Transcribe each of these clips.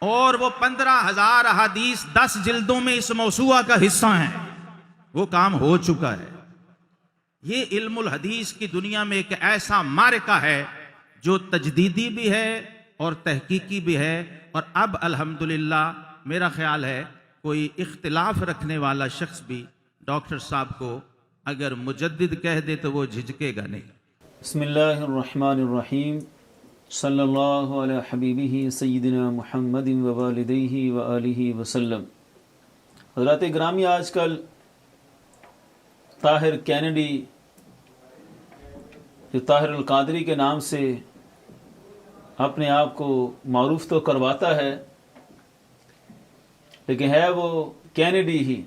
اور وہ 15,000 احادیث 10 جلدوں میں اس موسوعہ کا حصہ ہیں، وہ کام ہو چکا ہے۔ یہ علم الحدیث کی دنیا میں ایک ایسا معرکہ ہے جو تجدیدی بھی ہے اور تحقیقی بھی ہے، اور اب الحمدللہ میرا خیال ہے کوئی اختلاف رکھنے والا شخص بھی ڈاکٹر صاحب کو اگر مجدد کہہ دے تو وہ جھجکے گا نہیں۔ بسم اللہ الرحمن الرحیم، صلی اللہ علی حبیبہ سیدنا محمد ووالدیہ وآلہ وسلم۔ حضرات گرامی، آج کل طاہر کینیڈی جو طاہر القادری کے نام سے اپنے آپ کو معروف تو کرواتا ہے، لیکن ہے وہ کینیڈی ہی۔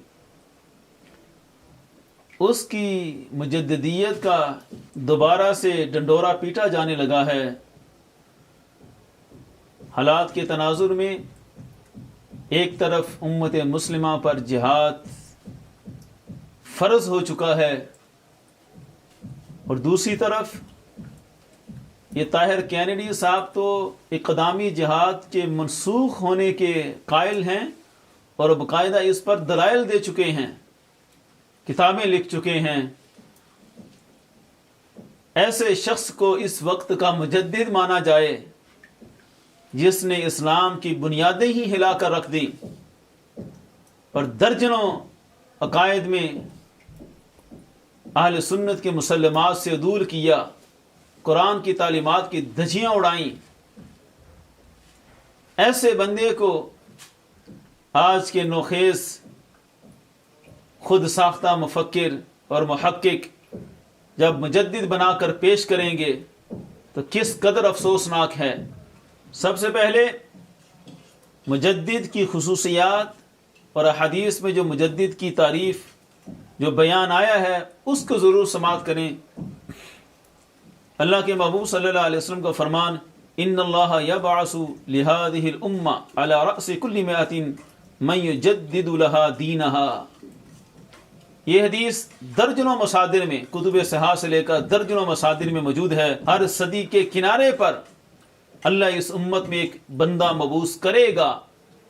اس کی مجددیت کا دوبارہ سے ڈنڈورا پیٹا جانے لگا ہے۔ حالات کے تناظر میں ایک طرف امت مسلمہ پر جہاد فرض ہو چکا ہے، اور دوسری طرف یہ طاہر کینیڈی صاحب تو اقدامی جہاد کے منسوخ ہونے کے قائل ہیں، اور باقاعدہ اس پر دلائل دے چکے ہیں، کتابیں لکھ چکے ہیں۔ ایسے شخص کو اس وقت کا مجدد مانا جائے جس نے اسلام کی بنیادیں ہی ہلا کر رکھ دیں، اور درجنوں عقائد میں اہل سنت کے مسلمات سے عدول کیا، قرآن کی تعلیمات کی دھجیاں اڑائیں۔ ایسے بندے کو آج کے نوخیز خود ساختہ مفکر اور محقق جب مجدد بنا کر پیش کریں گے تو کس قدر افسوسناک ہے۔ سب سے پہلے مجدد کی خصوصیات اور احادیث میں جو مجدد کی تعریف جو بیان آیا ہے اس کو ضرور سماعت کریں۔ اللہ کے محبوب صلی اللہ علیہ وسلم کا فرمان، ان اللہ یبعث لہذہ الامہ علی رأس کل مئۃ من یجدد لہا دینہا۔ یہ حدیث درجنوں مصادر میں، کتب صحاح سے لے کر درجنوں مصادر میں موجود ہے۔ ہر صدی کے کنارے پر اللہ اس امت میں ایک بندہ مبعوث کرے گا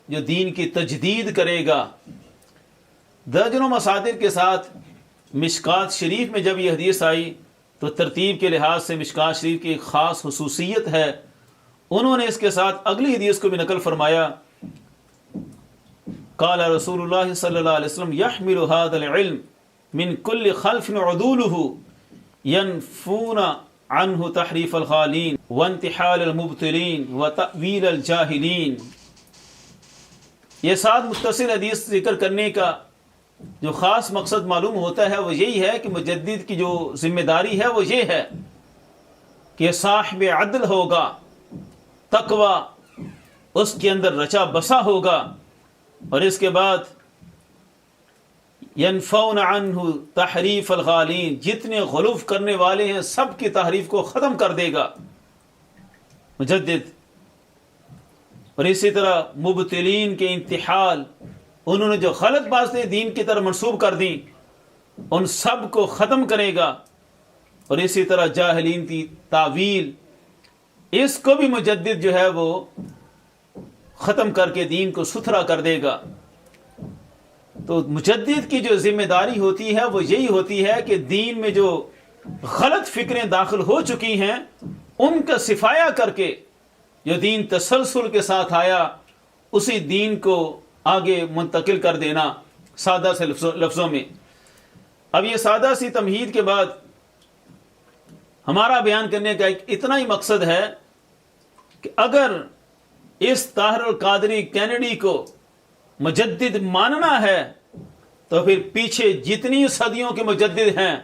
جو دین کی تجدید کرے گا۔ درجنوں مصادر کے ساتھ مشکات شریف میں جب یہ حدیث آئی تو ترتیب کے لحاظ سے مشکات شریف کی ایک خاص خصوصیت ہے، انہوں نے اس کے ساتھ اگلی حدیث کو بھی نقل فرمایا، قال رسول اللہ صلی اللہ علیہ وسلم یحمل هذا العلم من كل خلف عدوله ينفون عنه تحریف الخالین وانتحال المبطلین وتأویل الجاہلین۔ یہ ساتھ متصل حدیث ذکر کرنے کا جو خاص مقصد معلوم ہوتا ہے وہ یہی ہے کہ مجدد کی جو ذمہ داری ہے وہ یہ ہے کہ صاحب عدل ہوگا، تقوی اس کے اندر رچا بسا ہوگا، اور اس کے بعد ینفون عنہ تحریف الغالین، جتنے غلوف کرنے والے ہیں سب کی تحریف کو ختم کر دے گا مجدد۔ اور اسی طرح مبتلین کے انتحال، انہوں نے جو غلط باتیں دین کی طرف منسوب کر دیں ان سب کو ختم کرے گا، اور اسی طرح جاہلین کی تعویل، اس کو بھی مجدد جو ہے وہ ختم کر کے دین کو ستھرا کر دے گا۔ تو مجدد کی جو ذمہ داری ہوتی ہے وہ یہی ہوتی ہے کہ دین میں جو غلط فکریں داخل ہو چکی ہیں ان کا صفایا کر کے جو دین تسلسل کے ساتھ آیا اسی دین کو آگے منتقل کر دینا، سادہ سے لفظوں میں۔ اب یہ سادہ سی تمہید کے بعد ہمارا بیان کرنے کا ایک اتنا ہی مقصد ہے کہ اگر اس طاہر القادری کینیڈی کو مجدد ماننا ہے تو پھر پیچھے جتنی صدیوں کے مجدد ہیں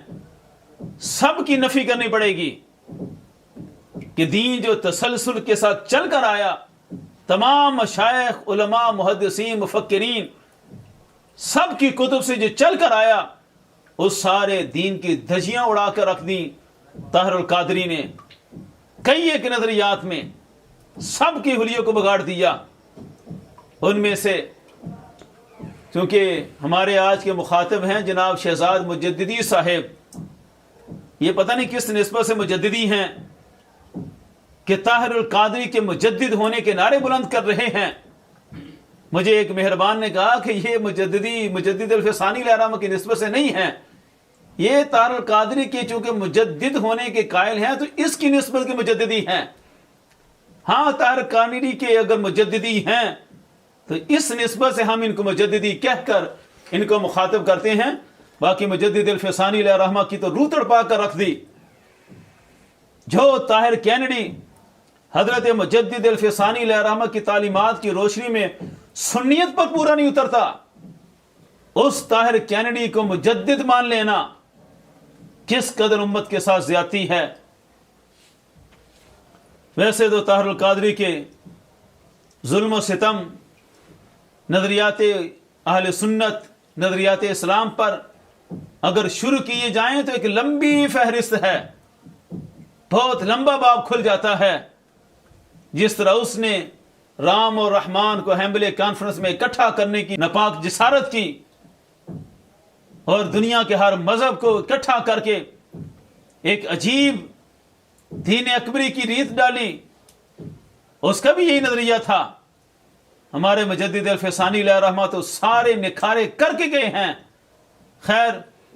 سب کی نفی کرنی پڑے گی کہ دین جو تسلسل کے ساتھ چل کر آیا، تمام مشائخ، علماء، محدثین، مفکرین، سب کی کتب سے جو چل کر آیا اس سارے دین کی دھجیاں اڑا کر رکھ دیں طاہر القادری نے۔ کئی ایک نظریات میں سب کی حلیوں کو بگاڑ دیا۔ ان میں سے چونکہ ہمارے آج کے مخاطب ہیں جناب شہزاد مجددی صاحب، یہ پتہ نہیں کس نسبت سے مجددی ہیں کہ طاہر القادری کے مجدد ہونے کے نعرے بلند کر رہے ہیں، مجھے ایک مہربان نے کہا کہ یہ مجدد الفسانی علیہ الرحمہ کی نسبت سے نہیں ہیں، یہ طاہر القادری کے چونکہ مجدد ہونے کے قائل ہیں تو اس کی نسبت کے مجددی ہیں۔ ہاں طاہر القادری کے اگر مجددی ہیں تو اس نسبت سے ہم ان کو مجددی کہہ کر ان کو مخاطب کرتے ہیں، باقی مجدد الفسانی علیہ الرحمہ کی تو روح تڑپا کر رکھ دی۔ جو طاہر کینیڈی حضرت مجدد الفسانی علیہ الرحمہ کی تعلیمات کی روشنی میں سنیت پر پورا نہیں اترتا، اس طاہر کینیڈی کو مجدد مان لینا کس قدر امت کے ساتھ زیادتی ہے۔ ویسے تو طاہر القادری کے ظلم و ستم نظریات اہل سنت، نظریات اسلام پر اگر شروع کیے جائیں تو ایک لمبی فہرست ہے، بہت لمبا باب کھل جاتا ہے۔ جس طرح اس نے رام اور رحمان کو ہیمبلے کانفرنس میں اکٹھا کرنے کی ناپاک جسارت کی اور دنیا کے ہر مذہب کو اکٹھا کر کے ایک عجیب دین اکبری کی ریت ڈالی، اس کا بھی یہی نظریہ تھا۔ ہمارے مجدد الفسانی علیہ الرحمہ تو سارے نکھارے کر کے گئے ہیں۔ خیر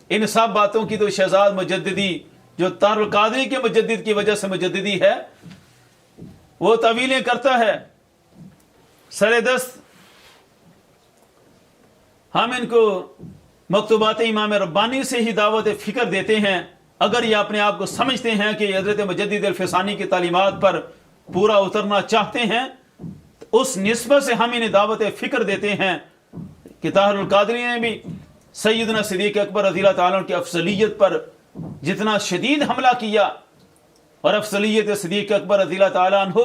ان سب باتوں کی تو شہزاد مجددی جو طاہر القادری کے مجدد کی وجہ سے مجددی ہے وہ طویلیں کرتا ہے۔ سر دست ہم ان کو مکتوبات امام ربانی سے ہی دعوت فکر دیتے ہیں۔ اگر یہ اپنے آپ کو سمجھتے ہیں کہ حضرت مجدد الفسانی کی تعلیمات پر پورا اترنا چاہتے ہیں تو اس نسبت سے ہم انہیں دعوت فکر دیتے ہیں کہ طاہر القادری نے بھی سیدنا صدیق اکبر رضی اللہ تعالیٰ عنہ کی افضلیت پر جتنا شدید حملہ کیا، اور افضلیت صدیق اکبر رضی اللہ تعالیٰ عنہ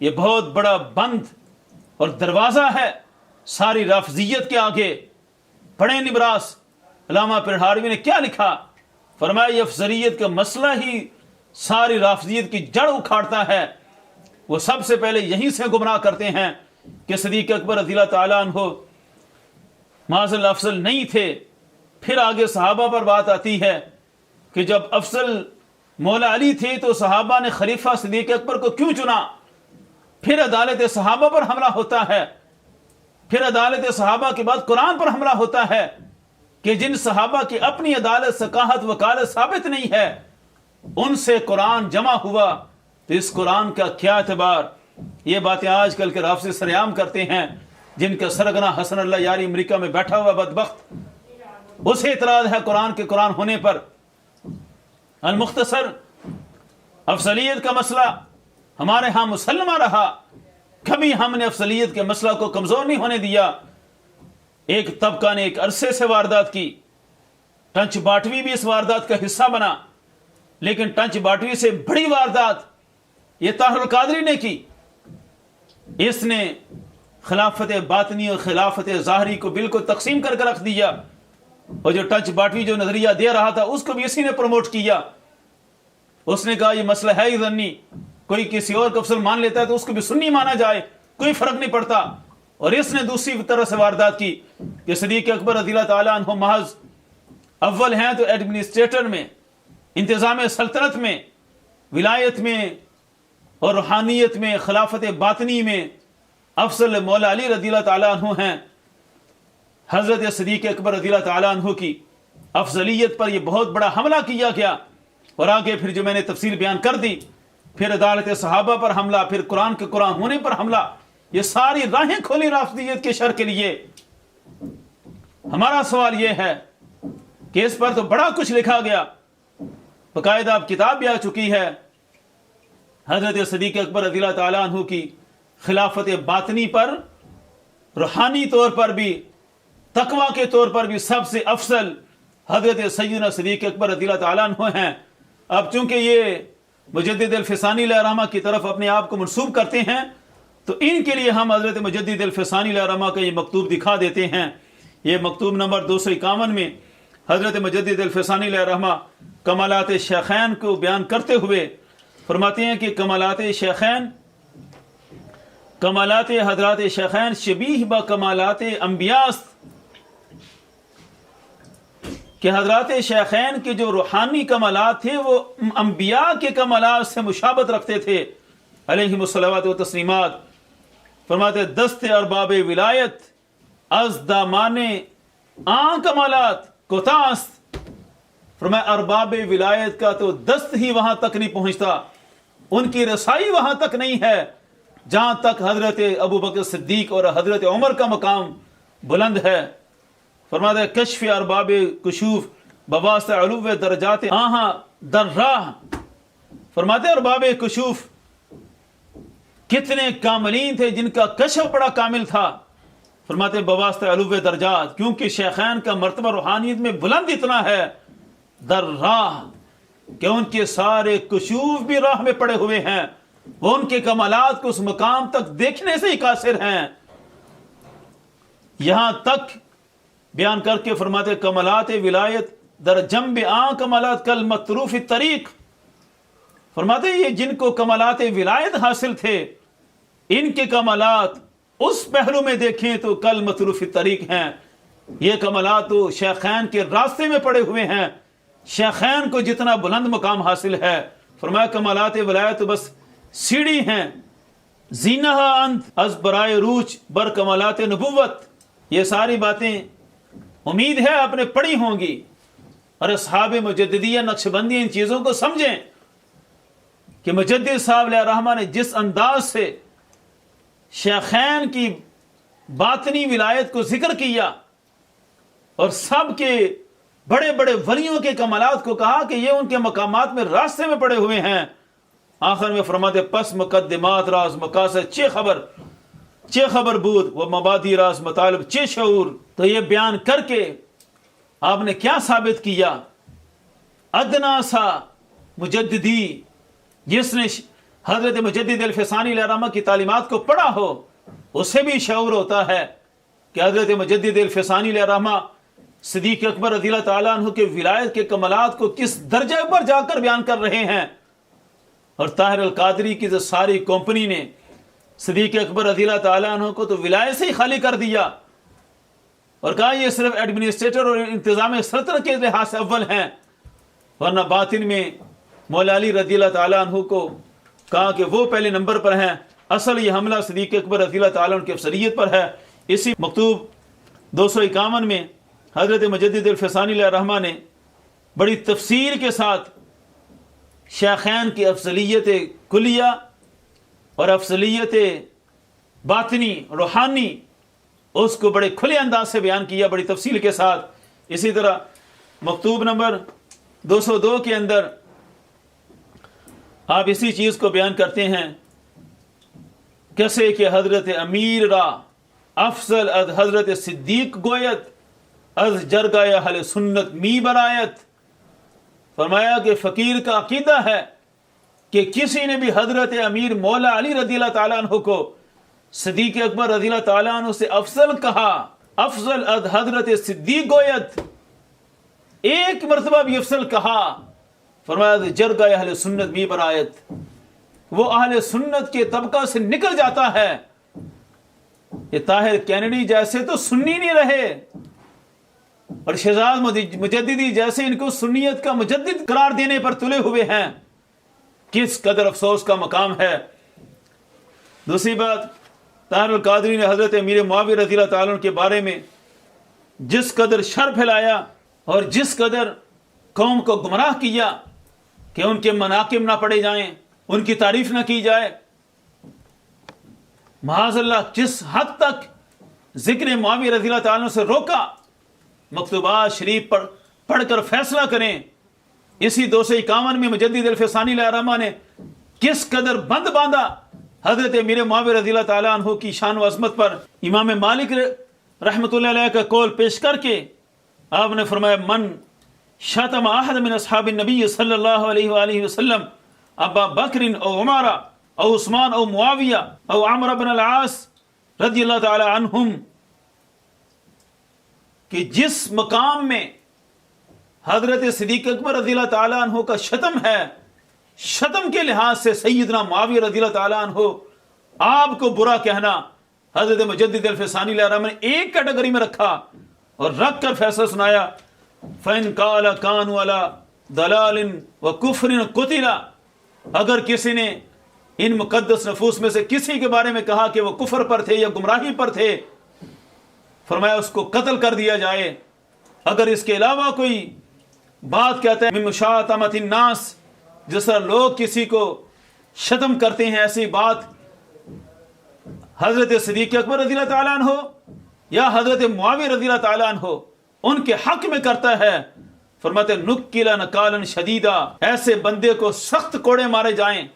یہ بہت بڑا بند اور دروازہ ہے ساری رافضیت کے آگے۔ پڑھیں نبراس علامہ پیڑھاروی نے کیا لکھا، فرمایا یہ افضلیت کا مسئلہ ہی ساری رافضیت کی جڑ اکھاڑتا ہے۔ وہ سب سے پہلے یہیں سے گمراہ کرتے ہیں کہ صدیق اکبر رضی اللہ تعالیٰ عنہ معاذ اللہ افضل نہیں تھے۔ پھر آگے صحابہ پر بات آتی ہے کہ جب افضل مولا علی تھے تو صحابہ نے خلیفہ صدیق اکبر کو کیوں چنا؟ پھر عدالت صحابہ پر حملہ ہوتا ہے، پھر عدالت صحابہ کے بعد قرآن پر حملہ ہوتا ہے کہ جن صحابہ کی اپنی عدالت ثقاہت وکالت ثابت نہیں ہے ان سے قرآن جمع ہوا تو اس قرآن کا کیا اعتبار؟ یہ باتیں آج کل کے رافضی سرعام کرتے ہیں، جن کا سرگنا حسن اللہ یاری امریکہ میں بیٹھا ہوا بدبخت، اسے اعتراض ہے قرآن کے قرآن ہونے پر۔ المختصر افضلیت کا مسئلہ ہمارے ہاں مسلمہ رہا، کبھی ہم نے افضلیت کے مسئلہ کو کمزور نہیں ہونے دیا۔ ایک طبقہ نے ایک عرصے سے واردات کی، ٹنچ باٹوی بھی اس واردات کا حصہ بنا، لیکن ٹنچ باٹوی سے بڑی واردات یہ طاہر القادری نے کی۔ اس نے خلافت باطنی اور خلافت ظاہری کو بالکل تقسیم کر کے رکھ دیا، اور جو ٹنچ باٹوی جو نظریہ دے رہا تھا اس کو بھی اسی نے پروموٹ کیا۔ اس نے کہا یہ مسئلہ ہے ہی ظنی، کوئی کسی اور کو افضل مان لیتا ہے تو اس کو بھی سنی مانا جائے، کوئی فرق نہیں پڑتا۔ اور اس نے دوسری طرح سے واردات کی کہ صدیق اکبر رضی اللہ تعالیٰ عنہ محض اول ہیں تو ایڈمنسٹریٹر میں، انتظام سلطنت میں، ولایت میں اور روحانیت میں، خلافت باطنی میں افضل مولا علی رضی اللہ تعالیٰ عنہ ہیں۔ حضرت صدیق اکبر رضی اللہ تعالیٰ عنہ کی افضلیت پر یہ بہت بڑا حملہ کیا گیا، اور آگے پھر جو میں نے تفصیل بیان کر دی، پھر عدالت صحابہ پر حملہ، پھر قرآن کے قرآن ہونے پر حملہ، یہ ساری راہیں کھولی رافضیت کے شر کے لیے۔ ہمارا سوال یہ ہے کہ اس پر تو بڑا کچھ لکھا گیا، باقاعدہ اب کتاب بھی آ چکی ہے حضرت صدیق اکبر رضی اللہ تعالیٰ عنہ کی خلافت باطنی پر، روحانی طور پر بھی، تقوی کے طور پر بھی سب سے افضل حضرت سیدنا صدیق اکبر رضی اللہ تعالیٰ عنہ ہیں۔ اب چونکہ یہ مجدد الفسانی علیہ الرحمہ کی طرف اپنے آپ کو منسوب کرتے ہیں تو ان کے لیے ہم حضرت مجدد الفسانی علیہ الرحمہ کا یہ مکتوب دکھا دیتے ہیں۔ یہ مکتوب نمبر 251 میں حضرت مجدد الفسانی علیہ الرحمہ کمالات شیخین کو بیان کرتے ہوئے فرماتے ہیں کہ کمالات شیخین، کمالات حضرات شیخین شبیہ با کمالات انبیاء، کہ حضرات شیخین کے جو روحانی کمالات تھے وہ انبیاء کے کمالات سے مشابہت رکھتے تھے علیہم الصلوات و تسلیمات۔ فرماتے دست ارباب ولایت از دامان آن کمالات کوتاست. فرمایا ارباب ولایت کا تو دست ہی وہاں تک نہیں پہنچتا، ان کی رسائی وہاں تک نہیں ہے جہاں تک حضرت ابو بکر صدیق اور حضرت عمر کا مقام بلند ہے. فرماتے ہیں کشف ارباب کشوف بواسطہ علو درجات آہاں در راہ. فرماتے ہیں ارباب کشوف کتنے کاملین تھے جن کا کشف بڑا کامل تھا. فرماتے ہیں بواسطہ علو درجات، کیونکہ شیخین کا مرتبہ روحانیت میں بلند اتنا ہے، در راہ کہ ان کے سارے کشوف بھی راہ میں پڑے ہوئے ہیں، وہ ان کے کمالات کو اس مقام تک دیکھنے سے ہی قاصر ہیں. یہاں تک بیان کر کے فرماتے کمالات ولایت در جنب آن کمالات کل مطروف طریق. فرماتے یہ جن کو کمالات ولایت حاصل تھے ان کے کمالات اس پہلو میں دیکھیں تو کل مطروف طریق ہیں. یہ کمالات تو شیخین کے راستے میں پڑے ہوئے ہیں، شیخین کو جتنا بلند مقام حاصل ہے. فرمایا کمالات ولایت تو بس سیڑھی ہیں. زینہا انت از برائے روچ بر کمالات نبوت. یہ ساری باتیں امید ہے آپ نے پڑھی ہوں گی، اور اصحاب مجددیہ نقشبندی ان چیزوں کو سمجھیں کہ مجدد صاحب علیہ الرحمہ نے جس انداز سے شیخین کی باطنی ولایت کو ذکر کیا اور سب کے بڑے بڑے ولیوں کے کمالات کو کہا کہ یہ ان کے مقامات میں راستے میں پڑے ہوئے ہیں، آخر میں فرماتے پس مقدمات راز مقاصد چے خبر بود و مبادی راز مطالب چے شعور. تو یہ بیان کر کے آپ نے کیا ثابت کیا؟ ادنا سا مجددی جس نے حضرت مجدد الفسانی علیہ الرحمہ کی تعلیمات کو پڑھا ہو اسے بھی شعور ہوتا ہے کہ حضرت مجدد الفسانی علیہ الرحمہ صدیق اکبر رضی اللہ تعالیٰ عنہ کے ولایت کے کمالات کو کس درجے پر جا کر بیان کر رہے ہیں. اور طاہر القادری کی جو ساری کمپنی نے صدیق اکبر رضی اللہ تعالیٰ عنہ کو تو ولایت سے ہی خالی کر دیا اور کہا یہ صرف ایڈمنسٹریٹر اور انتظام سلطنت کے لحاظ سے اول ہیں، ورنہ باطن میں مولا علی رضی اللہ تعالیٰ عنہ کو کہا کہ وہ پہلے نمبر پر ہیں. اصل یہ حملہ صدیق اکبر رضی اللہ تعالیٰ عنہ کی افضلیت پر ہے. اسی مکتوب 251 میں حضرت مجدد الفسانی علیہ الرحمہ نے بڑی تفصیل کے ساتھ شیخین کی افضلیت کلیہ اور افضلیت باطنی روحانی اس کو بڑے کھلے انداز سے بیان کیا، بڑی تفصیل کے ساتھ. اسی طرح مکتوب نمبر 202 کے اندر آپ اسی چیز کو بیان کرتے ہیں کیسے کہ حضرت امیر را افضل از حضرت صدیق گویت از جرگہ اہل سنت می برایت. فرمایا کہ فقیر کا عقیدہ ہے کہ کسی نے بھی حضرت امیر مولا علی رضی اللہ تعالیٰ عنہ کو صدیق اکبر رضی اللہ تعالیٰ عنہ سے افضل کہا، افضل از حضرت صدیق گویت، ایک مرتبہ بھی افضل کہا. فرمایا جرگہ اہل سنت می برایت، وہ اہل سنت کے طبقہ سے نکل جاتا ہے. یہ طاہر کینیڈی جیسے تو سنی نہیں رہے اور شہزاد مجددی جیسے ان کو سنیت کا مجدد قرار دینے پر تلے ہوئے ہیں. کس قدر افسوس کا مقام ہے. دوسری بات، طاہر القادری نے حضرت امیر معاویہ رضی اللہ تعالیٰ عنہ کے بارے میں جس قدر شر پھیلایا اور جس قدر قوم کو گمراہ کیا کہ ان کے مناقب نہ پڑے جائیں، ان کی تعریف نہ کی جائے، معاذ اللہ جس حد تک ذکر معاویہ رضی اللہ تعالیٰ عنہ سے روکا. مکتوبات شریف پڑھ کر فیصلہ کریں. اسی 251 میں مجدد الفسانی علیہ الرحمہ نے کس قدر بند باندھا حضرت امیر معاویہ رضی اللہ تعالیٰ عنہ کی شان و عظمت پر. امام مالک رحمۃ اللہ علیہ کا قول پیش کر کے آپ نے فرمایا من شتم احد من اصحاب النبی صلی اللہ علیہ وآلہ وسلم ابا بکر او عمر او عثمان او معاویہ او عمرو بن العاص رضی اللہ تعالی عنہم، کہ جس مقام میں حضرت صدیق اکبر رضی اللہ تعالیٰ عنہ کا شتم ہے، شتم کے لحاظ سے سیدنا معاویہ رضی اللہ تعالیٰ عنہ آپ کو برا کہنا حضرت مجدد الفسانی علیہ الرحمہ نے ایک کیٹیگری میں رکھا اور رکھ کر فیصلہ سنایا فَإِن قَالَ كَانُوا عَلَى ضَلَالٍ وَكُفْرٍ قُتِلَ. اگر کسی نے ان مقدس نفوس میں سے کسی کے بارے میں کہا کہ وہ کفر پر تھے یا گمراہی پر تھے، فرمایا اس کو قتل کر دیا جائے۔ اگر اس کے علاوہ کوئی بات کہتا ہے من مشاتمۃ الناس، جس طرح لوگ کسی کو شتم کرتے ہیں، ایسی بات حضرت صدیق اکبر رضی اللہ تعالیٰ عنہ یا حضرت معاویہ رضی اللہ تعالیٰ عنہ ان کے حق میں کرتا ہے، فرماتے نکل نکالا شدیدا، ایسے بندے کو سخت کوڑے مارے جائیں،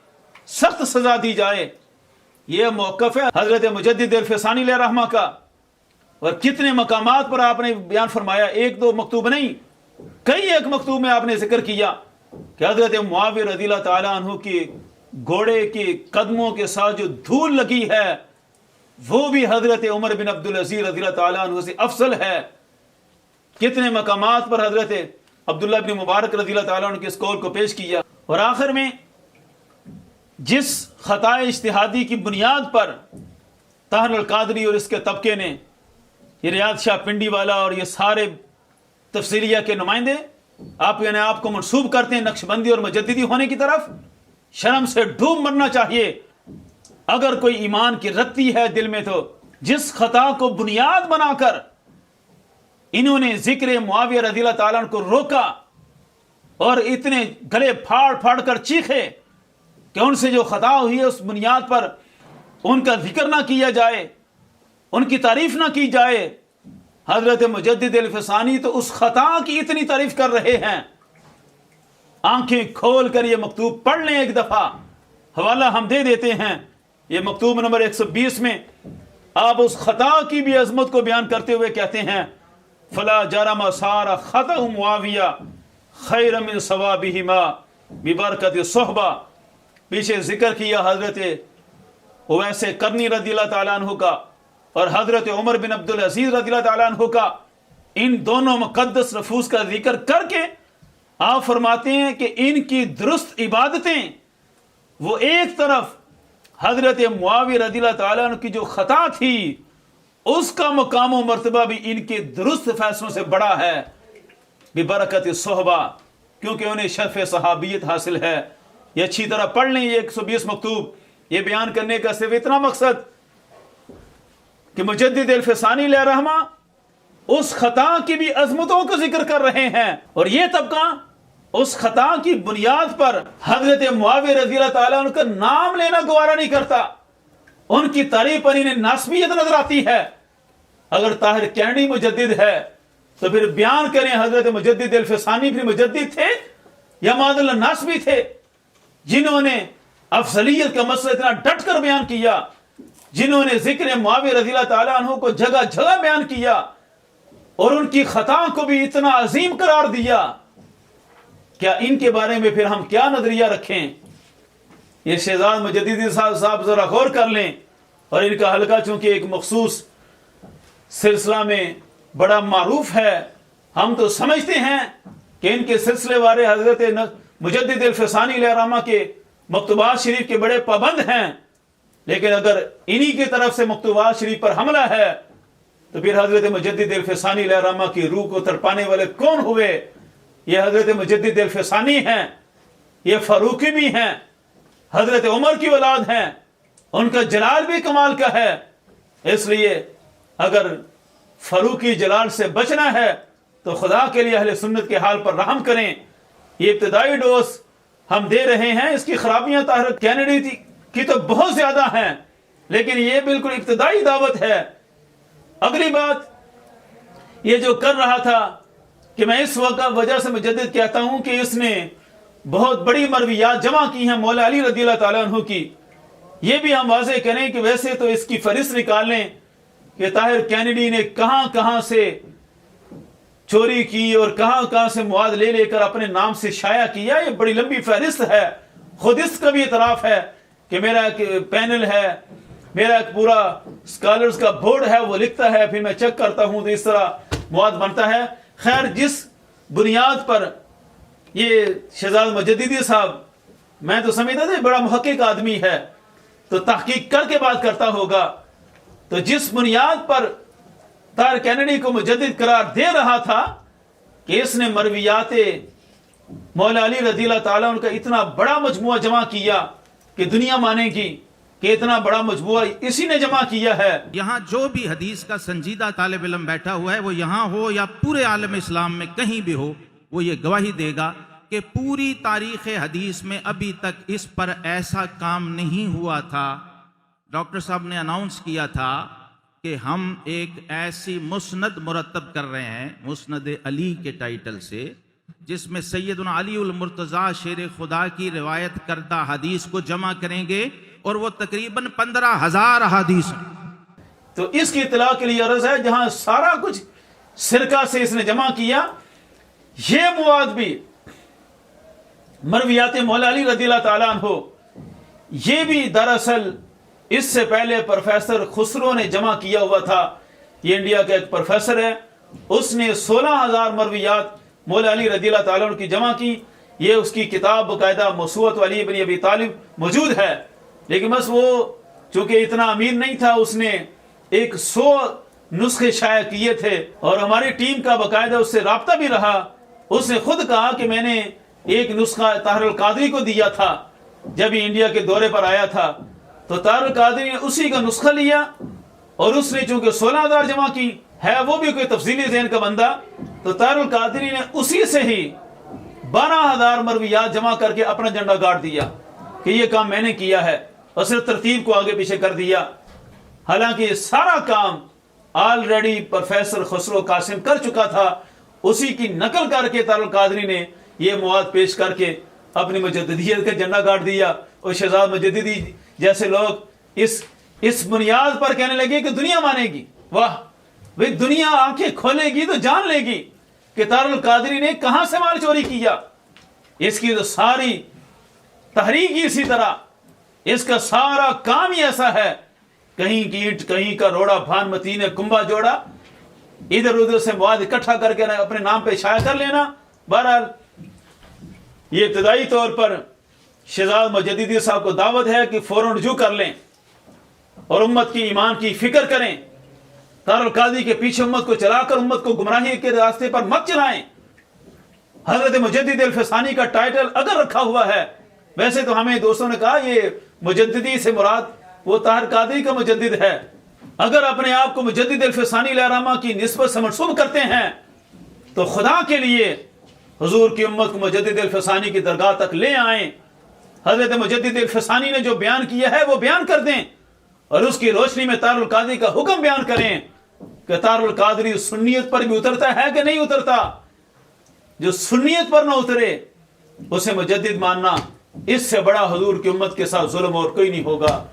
سخت سزا دی جائے۔ یہ موقف ہے حضرت مجدد الفسانی علیہ رحمہ کا، اور کتنے مقامات پر آپ نے بیان فرمایا، ایک دو مکتوب نہیں، کئی ایک مکتوب میں آپ نے ذکر کیا کہ حضرت معاویہ رضی اللہ تعالیٰ عنہ کی گھوڑے کے قدموں کے ساتھ جو دھول لگی ہے وہ بھی حضرت عمر بن عبدالعزیز رضی اللہ تعالیٰ عنہ سے افضل ہے۔ کتنے مقامات پر حضرت عبداللہ بن مبارک رضی اللہ تعالیٰ عنہ کے اس قول کو پیش کیا۔ اور آخر میں جس خطا اجتہادی کی بنیاد پر طاہر القادری اور اس کے طبقے نے، یہ ریاض شاہ پنڈی والا اور یہ سارے تفسیریہ کے نمائندے اپنے آپ کو منسوب کرتے ہیں نقشبندی اور مجددی ہونے کی طرف، شرم سے ڈوب مرنا چاہیے۔ اگر کوئی ایمان کی رتی ہے دل میں، تو جس خطا کو بنیاد بنا کر انہوں نے ذکر معاویہ رضی اللہ تعالیٰ عنہ کو روکا اور اتنے گلے پھاڑ پھاڑ کر چیخے کہ ان سے جو خطا ہوئی ہے اس بنیاد پر ان کا ذکر نہ کیا جائے، ان کی تعریف نہ کی جائے، حضرت مجدد الفسانی تو اس خطا کی اتنی تعریف کر رہے ہیں۔ آنکھیں کھول کر یہ مکتوب پڑھ لیں، ایک دفعہ حوالہ ہم دے دیتے ہیں، یہ مکتوب نمبر 120 میں آپ اس خطا کی بھی عظمت کو بیان کرتے ہوئے کہتے ہیں فلا جرم صار خطأ معاویہ خیر من ثوابہما ببرکت صحبہ۔ پیچھے ذکر کیا حضرت اویس قرنی رضی اللہ تعالیٰ عنہ کا اور حضرت عمر بن عبدالعزیز رضی اللہ تعالیٰ عنہ کا، ان دونوں مقدس نفوس کا ذکر کر کے آپ فرماتے ہیں کہ ان کی درست عبادتیں، وہ ایک طرف حضرت معاویہ رضی اللہ تعالیٰ عنہ کی جو خطا تھی اس کا مقام و مرتبہ بھی ان کے درست فیصلوں سے بڑا ہے، ببرکت صحبہ، کیونکہ انہیں شرف صحابیت حاصل ہے۔ یہ اچھی طرح پڑھ لیں، یہ 120 مکتوب۔ یہ بیان کرنے کا صرف اتنا مقصد کہ مجدد الفسانی علیہ رحمہ اس خطا کی بھی عظمتوں کو ذکر کر رہے ہیں، اور یہ طبقہ اس خطا کی بنیاد پر حضرت معاویہ رضی اللہ تعالیٰ عنہ کا نام لینا گوارا نہیں کرتا، ان کی تعریف پر انہیں ناسبیت نظر آتی ہے۔ اگر طاہر کینڈی مجدد ہے تو پھر بیان کریں حضرت مجدد الفسانی بھی مجدد تھے یا معاذ اللہ ناسبی تھے، جنہوں نے افضلیت کا مسئلہ اتنا ڈٹ کر بیان کیا، جنہوں نے ذکر معاویہ رضی اللہ تعالیٰ عنہ کو جگہ جگہ بیان کیا اور ان کی خطا کو بھی اتنا عظیم قرار دیا، کیا ان کے بارے میں پھر ہم کیا نظریہ رکھیں؟ یہ شہزاد مجددی صاحب ذرا غور کر لیں، اور ان کا حلقہ چونکہ ایک مخصوص سلسلہ میں بڑا معروف ہے، ہم تو سمجھتے ہیں کہ ان کے سلسلے والے حضرت مجدد الفسانی علیہ رحمہ کے مکتوبات شریف کے بڑے پابند ہیں، لیکن اگر انہی کی طرف سے مکتوبات شریف پر حملہ ہے تو پھر حضرت مجدد الفسانی علیہ رحمہ کی روح کو تڑپانے والے کون ہوئے؟ یہ حضرت مجدد الفسانی ہیں، یہ فاروقی بھی ہیں، حضرت عمر کی اولاد ہیں، ان کا جلال بھی کمال کا ہے۔ اس لیے اگر فاروقی جلال سے بچنا ہے تو خدا کے لیے اہل سنت کے حال پر رحم کریں۔ یہ ابتدائی ڈوز ہم دے رہے ہیں، اس کی خرابیاں طاہر کینیڈی کی تو بہت زیادہ ہیں، لیکن یہ بالکل ابتدائی دعوت ہے۔ اگلی بات یہ جو کر رہا تھا کہ میں اس وجہ سے مجدد کہتا ہوں کہ اس نے بہت بڑی مرویات جمع کی ہیں مولا علی رضی اللہ تعالیٰ عنہ کی، یہ بھی ہم واضح کریں کہ ویسے تو اس کی فہرست نکال لیں کہ طاہر کینیڈی نے کہاں کہاں سے چوری کی اور کہاں کہاں سے مواد لے لے کر اپنے نام سے شائع کیا، یہ بڑی لمبی فہرست ہے۔ خود اس کا بھی اعتراف ہے کہ میرا ایک پینل ہے، میرا ایک پورا اسکالرز کا بورڈ ہے، وہ لکھتا ہے، پھر میں چیک کرتا ہوں تو اس طرح مواد بنتا ہے۔ خیر، جس بنیاد پر یہ شہزاد مجددی صاحب، میں تو سمجھتا تھا بڑا محقق آدمی ہے تو تحقیق کر کے بات کرتا ہوگا، تو جس بنیاد پر طاہر کینیڈی کو مجدد قرار دے رہا تھا کہ اس نے مرویات مولا علی رضی اللہ تعالیٰ عنہ کا اتنا بڑا مجموعہ جمع کیا کہ دنیا مانے گی کہ اتنا بڑا مجموعہ اسی نے جمع کیا ہے. یہاں جو بھی حدیث کا سنجیدہ طالب علم بیٹھا ہوا ہے، وہ یہاں ہو یا پورے عالم اسلام میں کہیں بھی ہو، وہ یہ گواہی دے گا کہ پوری تاریخ حدیث میں ابھی تک اس پر ایسا کام نہیں ہوا تھا. ڈاکٹر صاحب نے اناؤنس کیا تھا کہ ہم ایک ایسی مسند مرتب کر رہے ہیں، مسند علی کے ٹائٹل سے، جس میں سیدنا علی المرتضیٰ شیر خدا کی روایت کردہ حدیث کو جمع کریں گے، اور وہ تقریباً 15,000 احادیث ہیں. تو اس کی اطلاع کے لیے عرض ہے، جہاں سارا کچھ سرکہ سے اس نے جمع کیا، یہ مواد بھی مرویات مولا علی رضی اللہ تعالیٰ عنہ، یہ بھی دراصل اس سے پہلے پروفیسر خسرو نے جمع کیا ہوا تھا. یہ انڈیا کا ایک پروفیسر ہے، اس نے 16,000 مرویات مولا علی رضی اللہ تعالیٰ عنہ کی جمع کی. یہ اس کی کتاب باقاعدہ موسوعۃ علی بن ابی طالب موجود ہے. لیکن بس وہ چونکہ اتنا امیر نہیں تھا، اس نے 100 نسخے شائع کیے تھے، اور ہماری ٹیم کا باقاعدہ اس سے رابطہ بھی رہا. اس نے خود کہا کہ میں نے ایک نسخہ طاہر القادری کو دیا تھا جب یہ انڈیا کے دورے پر آیا تھا، تو طاہر القادری نے اسی کا نسخہ لیا، اور اس نے چونکہ 16,000 جمع کی ہے، وہ بھی کوئی تفصیلی ذہن کا بندہ، تو طاہر القادری نے اسی سے ہی 12,000 مرویات جمع کر کے اپنا جھنڈا گاڑ دیا کہ یہ کام میں نے کیا ہے، اور صرف ترتیب کو آگے پیچھے کر دیا. حالانکہ یہ سارا کام آلریڈی پروفیسر خسرو قاسم کر چکا تھا. اسی کی نقل کر کے طاہر القادری نے یہ مواد پیش کر کے اپنی مجددیت کا جھنڈا گاڑ دیا. اور شہزاد مجددی جیسے لوگ اس بنیاد پر کہنے لگے کہ دنیا مانے گی. واہ بھئی، دنیا آنکھیں کھولے گی تو جان لے گی کہ طاہر القادری نے کہاں سے مال چوری کیا. اس کی تو ساری تحریک ہی اسی طرح، اس کا سارا کام ہی ایسا ہے، کہیں کی اینٹ کہیں کا روڑا، بھان متی نے کنبا جوڑا، ادھر ادھر سے مواد اکٹھا کر کے اپنے نام پہ شائع کر لینا. بہرحال یہ ابتدائی طور پر شہزاد مجددی صاحب کو دعوت ہے کہ فوراً رجوع کر لیں اور امت کی ایمان کی فکر کریں. طاہر القادری کے پیچھے امت کو چلا کر امت کو گمراہی کے راستے پر مت چلائیں. حضرت مجدد الفسانی کا ٹائٹل اگر رکھا ہوا ہے، ویسے تو ہمیں دوستوں نے کہا یہ مجددی سے مراد وہ طاہر قادری کا مجدد ہے. اگر اپنے آپ کو مجدد الفسانی علیہ الرحمہ کی نسبت سے منسوب کرتے ہیں تو خدا کے لیے حضور کی امت کو مجدد الفسانی کی درگاہ تک لے آئیں. حضرت مجدد الفسانی نے جو بیان کیا ہے وہ بیان کر دیں، اور اس کی روشنی میں طاہر القادری کا حکم بیان کریں کہ طاہر القادری سنیت پر بھی اترتا ہے کہ نہیں اترتا. جو سنیت پر نہ اترے اسے مجدد ماننا، اس سے بڑا حضور کی امت کے ساتھ ظلم اور کوئی نہیں ہوگا.